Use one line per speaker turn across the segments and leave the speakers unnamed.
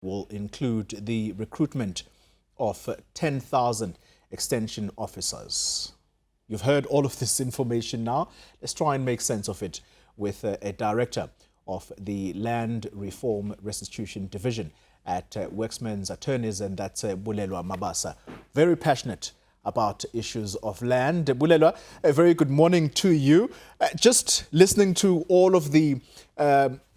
will include the recruitment of 10,000 extension officers. You've heard all of this information now. Let's try and make sense of it with a director of the Land Reform Restitution Division at Werkmans Attorneys, and that's Bulelwa Mabasa. Very passionate about issues of land. Bulelwa, a very good morning to you. Just listening to all of the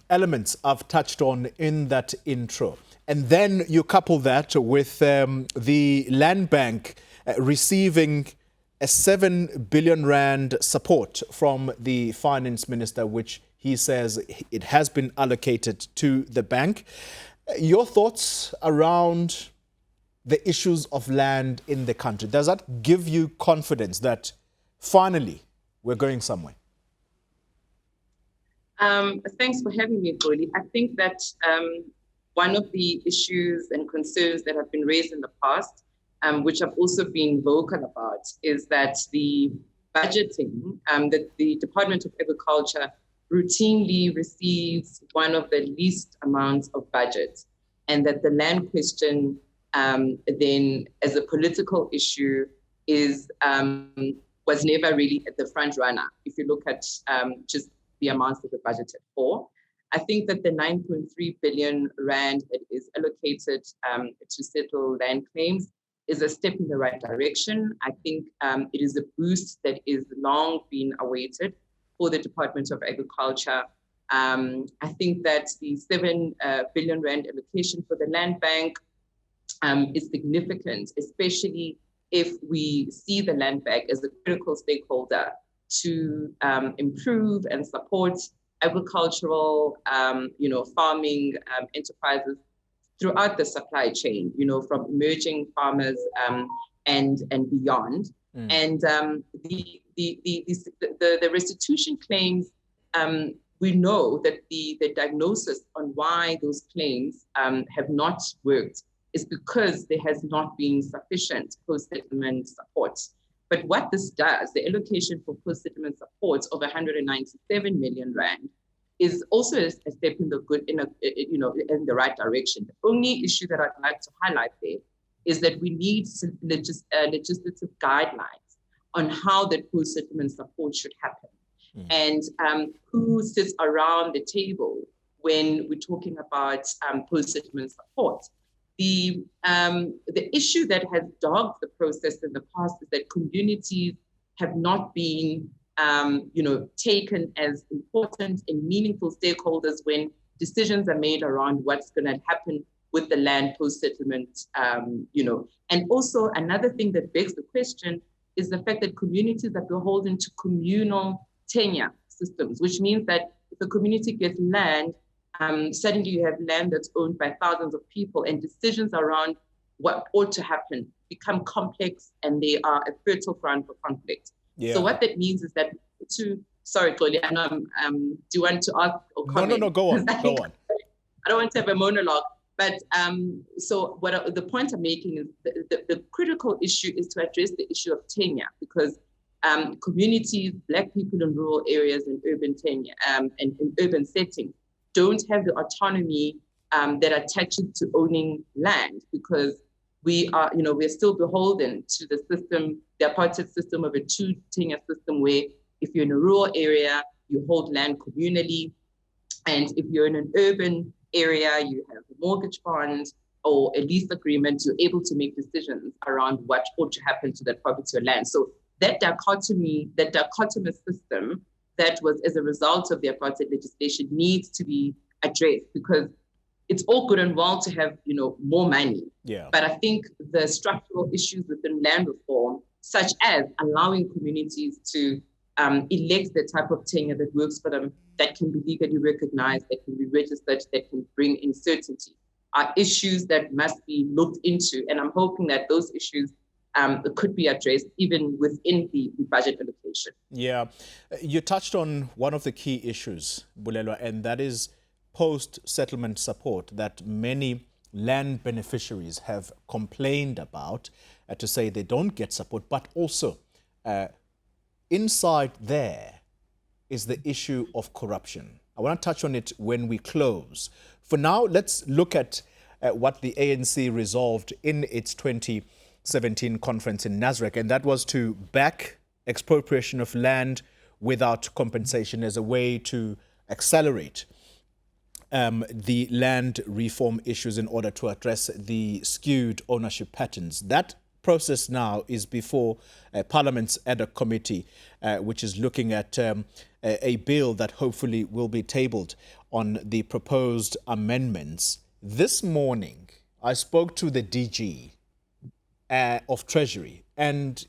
elements I've touched on in that intro, and then you couple that with the Land Bank receiving a 7 billion rand support from the Finance Minister, which he says it has been allocated to the bank. Your thoughts around the issues of land in the country? Does that give you confidence that finally we're going somewhere?
Thanks for having me, Goli. I think that one of the issues and concerns that have been raised in the past, which I've also been vocal about, is that the budgeting, that the Department of Agriculture routinely receives one of the least amounts of budget, and that the land question then as a political issue is was never really at the front runner. If you look at just the amounts that were budgeted for, I think that the 9.3 billion rand that is allocated to settle land claims is a step in the right direction. I think it is a boost that is long been awaited for the Department of Agriculture. I think that the 7 billion rand allocation for the land bank is significant, especially if we see the land bank as a critical stakeholder to improve and support agricultural, farming enterprises throughout the supply chain, from emerging farmers and beyond. And the restitution claims, we know that the diagnosis on why those claims have not worked is because there has not been sufficient post-settlement support. But what this does, the allocation for post-settlement support of 197 million rand, is also a step in the right direction. The only issue that I'd like to highlight there is that we need legislative guidelines on how that post-settlement support should happen, and who sits around the table when we're talking about post-settlement support. The issue that has dogged the process in the past is that communities have not been taken as important and meaningful stakeholders when decisions are made around what's going to happen with the land post-settlement, And also another thing that begs the question is the fact that communities are beholden to communal tenure systems, which means that if a community gets land, suddenly you have land that's owned by thousands of people, and decisions around what ought to happen become complex, and they are a fertile ground for conflict. Yeah. So what that means is that sorry, Chloe, I know do you want to ask or comment?
No, go on.
I don't want to have a monologue, but so the point I'm making is the critical issue is to address the issue of tenure, because communities, Black people in rural areas and urban tenure and in urban settings don't have the autonomy that attaches to owning land, because we're still beholden to the system, the apartheid system of a two-tenure system, where if you're in a rural area, you hold land communally, and if you're in an urban area, you have a mortgage bond or a lease agreement, you're able to make decisions around what ought to happen to that property or land. So that dichotomous system that was as a result of the apartheid legislation needs to be addressed, because it's all good and well to have, more money. Yeah. But I think the structural issues within land reform, such as allowing communities to elect the type of tenure that works for them, that can be legally recognized, that can be registered, that can bring in certainty, are issues that must be looked into. And I'm hoping that those issues could be addressed even within the budget allocation.
Yeah, you touched on one of the key issues, Bulelwa, and that is post-settlement support that many land beneficiaries have complained about, to say they don't get support, but also inside there is the issue of corruption. I want to touch on it when we close. For now, let's look at what the ANC resolved in its 2017 conference in Nasrec, and that was to back expropriation of land without compensation as a way to accelerate the land reform issues in order to address the skewed ownership patterns. That process now is before Parliament's ad hoc committee, which is looking at a bill that hopefully will be tabled on the proposed amendments. This morning, I spoke to the DG of Treasury, and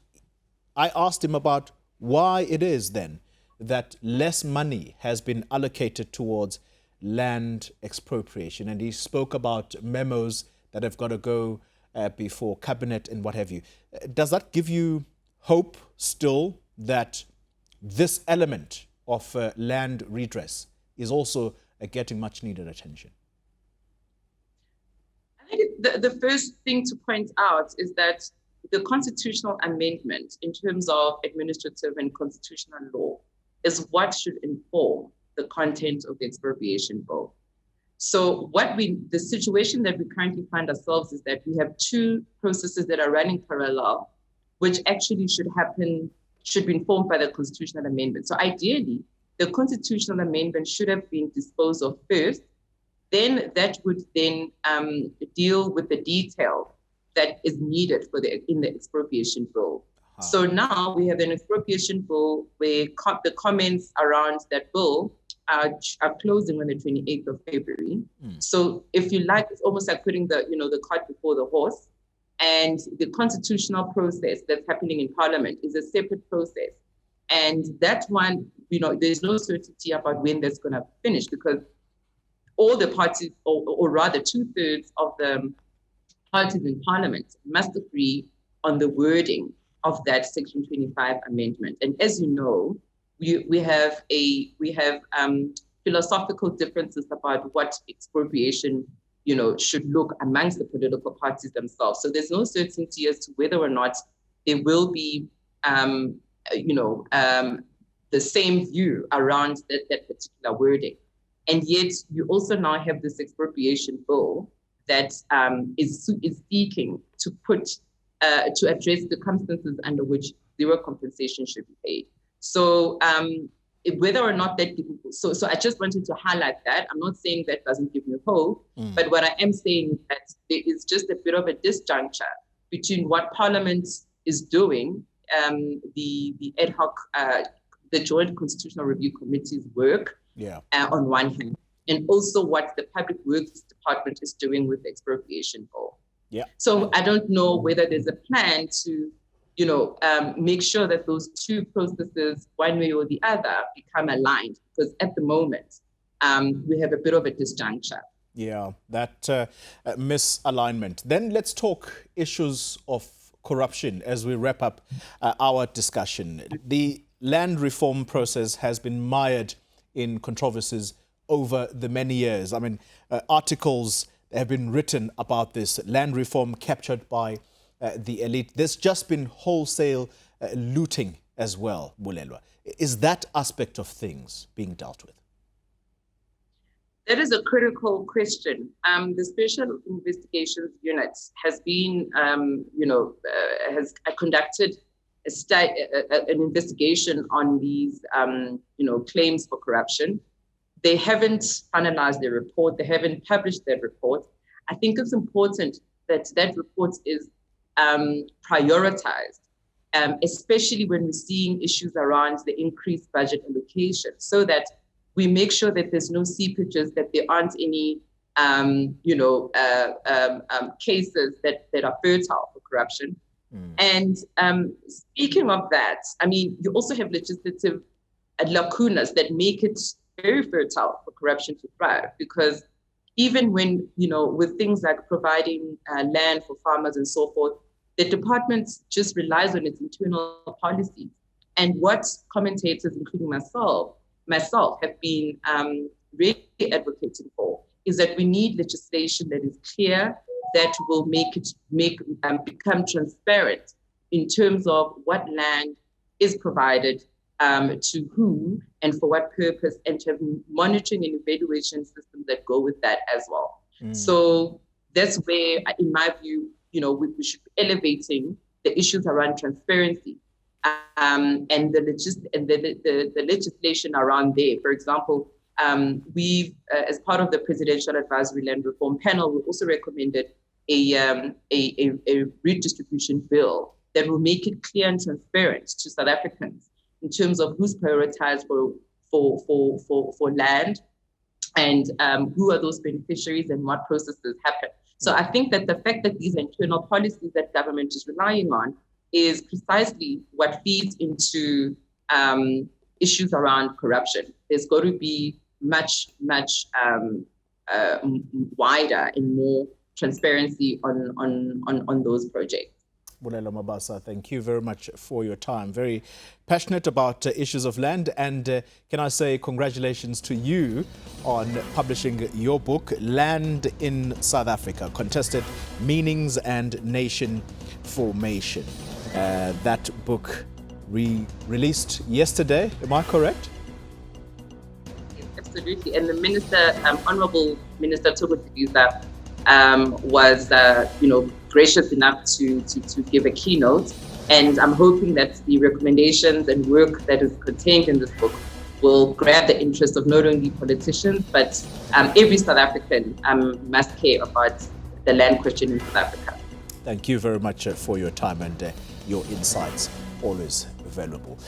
I asked him about why it is then that less money has been allocated towards land expropriation. And he spoke about memos that have got to go before cabinet and what have you. Does that give you hope still that this element of land redress is also getting much needed attention?
I think the first thing to point out is that the constitutional amendment in terms of administrative and constitutional law is what should inform the content of the expropriation bill. So the situation that we currently find ourselves is that we have two processes that are running parallel, which actually should be informed by the constitutional amendment. So ideally, the constitutional amendment should have been disposed of first, then that would then deal with the detail that is needed in the expropriation bill. So now we have an expropriation bill where the comments around that bill are closing on the 28th of February. So if you like, it's almost like putting the cart before the horse. And the constitutional process that's happening in Parliament is a separate process. And that one, there's no certainty about when that's going to finish, because all the parties, or rather 2/3 of the parties in Parliament must agree on the wording of that Section 25 amendment. And as you know, we have philosophical differences about what expropriation should look amongst the political parties themselves. So there's no certainty as to whether or not there will be the same view around that particular wording. And yet you also now have this expropriation bill that is seeking to to address circumstances under which zero compensation should be paid. So whether or not so I just wanted to highlight that. I'm not saying that doesn't give me hope, but what I am saying is that there is just a bit of a disjuncture between what Parliament is doing, the ad hoc, the Joint Constitutional Review Committee's work on one hand, and also what the Public Works Department is doing with the expropriation bill. So I don't know whether there's a plan to make sure that those two processes, one way or the other, become aligned, because at the moment, we have a bit of a disjuncture.
Yeah, that misalignment. Then let's talk issues of corruption as we wrap up our discussion. The land reform process has been mired in controversies over the many years. I mean, articles have been written about this land reform captured by the elite. There's just been wholesale looting as well, Bulelwa. Is that aspect of things being dealt with?
That is a critical question. The Special Investigations Unit has been, has conducted an investigation on these, claims for corruption. They haven't finalized their report. They haven't published their report. I think it's important that that report is prioritized, especially when we're seeing issues around the increased budget allocation, so that we make sure that there's no seepages, that there aren't any, cases that are fertile for corruption. And speaking of that, I mean, you also have legislative lacunas that make it very fertile for corruption to thrive, because even when, with things like providing land for farmers and so forth, the department just relies on its internal policies. And what commentators, including myself, have been really advocating for is that we need legislation that is clear, that will become transparent in terms of what land is provided to who and for what purpose, and to have monitoring and evaluation systems that go with that as well. So that's where, in my view, we should be elevating the issues around transparency and the legislation around there. For example, we've, as part of the Presidential Advisory Land Reform Panel, we also recommended a redistribution bill that will make it clear and transparent to South Africans in terms of who's prioritized for land and who are those beneficiaries and what processes happen. So I think that the fact that these internal policies that government is relying on is precisely what feeds into issues around corruption. There's got to be much wider and more transparency on those projects.
Bulelwa Mabasa, thank you very much for your time. Very passionate about issues of land, and can I say congratulations to you on publishing your book, Land in South Africa, Contested Meanings and Nation Formation. That book released yesterday, am I correct?
Yes, absolutely. And the Minister, Honorable Minister Tito Mboweni, was gracious enough to give a keynote, and I'm hoping that the recommendations and work that is contained in this book will grab the interest of not only politicians but every South African must care about the land question in South Africa.
Thank you very much for your time and your insights, always valuable.